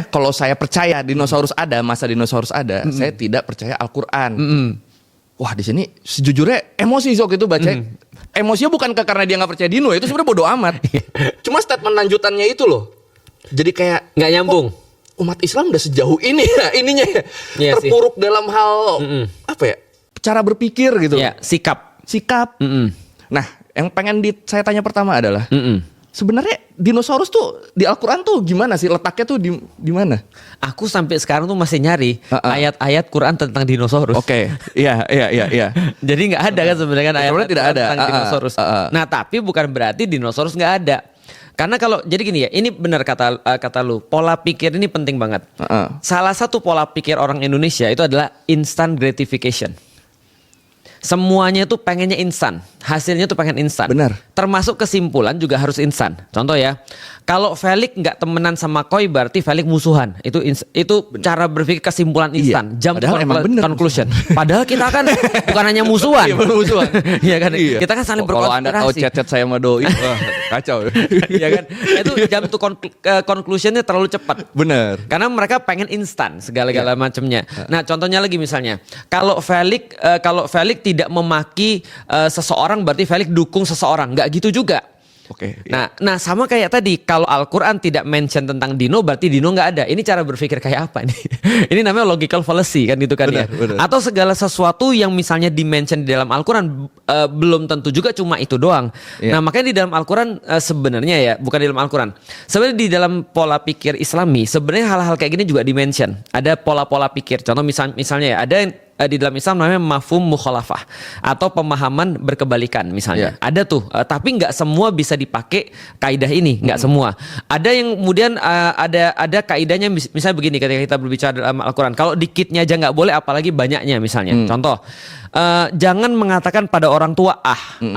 kalau saya percaya dinosaurus ada, masa dinosaurus ada, saya tidak percaya Al-Qur'an. Wah, di sini sejujurnya emosi Sok itu baca. Emosinya bukan karena dia nggak percaya dino, itu sebenarnya bodo amat. Cuma statement lanjutannya itu loh. Jadi kayak nggak nyambung. Umat Islam udah sejauh ini ya ininya ya. Iya Terpuruk dalam hal apa ya? Cara berpikir gitu. Ya, sikap. Nah, yang pengen saya tanya pertama adalah sebenarnya dinosaurus tuh di Al-Qur'an tuh gimana sih letaknya tuh di mana? Aku sampai sekarang tuh masih nyari ayat-ayat Quran tentang dinosaurus. Oke. Iya. Jadi nggak ada kan sebenarnya kan ayat tidak ada tentang dinosaurus. Nah, tapi bukan berarti dinosaurus nggak ada. Karena kalau jadi gini ya, ini benar kata lu, pola pikir ini penting banget. Salah satu pola pikir orang Indonesia itu adalah instant gratification. Semuanya tuh pengennya instan, hasilnya tuh pengen instan. Benar. Termasuk kesimpulan juga harus instan. Contoh ya, kalau Felix nggak temenan sama Koi berarti Felix musuhan. Itu cara berpikir kesimpulan instan. Jump to conclusion. Padahal kita kan bukan hanya musuhan. Iya kan? Kita kan saling berkonspirasi. Kalau Anda tahu chat saya sama Doi, wah, kacau. Iya kan? Itu jump to conclusionnya terlalu cepat. Benar. Karena mereka pengen instan segala-gala macamnya. Nah, contohnya lagi misalnya, kalau Felix tidak memaki seseorang berarti Felix dukung seseorang, nggak gitu juga. Oke. Nah sama kayak tadi, kalau Al-Quran tidak mention tentang dino berarti dino nggak ada. Ini cara berpikir kayak apa nih? Ini namanya logical fallacy kan gitu kan. Benar. Atau segala sesuatu yang misalnya dimention di dalam Al-Quran belum tentu juga cuma itu doang. Nah makanya di dalam Al-Quran sebenarnya ya, bukan di dalam Al-Quran, sebenarnya di dalam pola pikir Islami sebenarnya hal-hal kayak gini juga dimention. Ada pola-pola pikir. Contoh misalnya ya, ada yang di dalam Islam namanya mafhum mukhalafah atau pemahaman berkebalikan misalnya. Ada tuh, tapi nggak semua bisa dipakai kaidah ini, nggak semua. Ada yang kemudian ada kaidahnya misalnya begini ketika kita berbicara dalam Al-Quran. Kalau dikitnya aja nggak boleh, apalagi banyaknya misalnya. Contoh, jangan mengatakan pada orang tua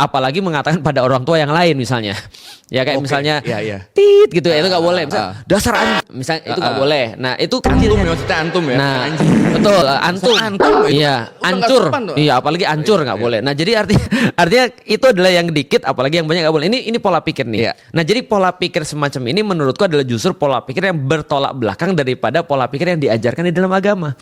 apalagi mengatakan pada orang tua yang lain misalnya. Ya kayak misalnya tit gitu ya, itu nggak boleh. Misalnya, dasar misalnya itu nggak boleh. Nah itu antum ya, maksudnya antum ya. Nah betul, antum. Iya, ancur. Iya, apalagi ancur nggak boleh. Nah jadi artinya itu adalah yang dikit, apalagi yang banyak nggak boleh. Ini pola pikir nih. Nah jadi pola pikir semacam ini menurutku adalah justru pola pikir yang bertolak belakang daripada pola pikir yang diajarkan di dalam agama.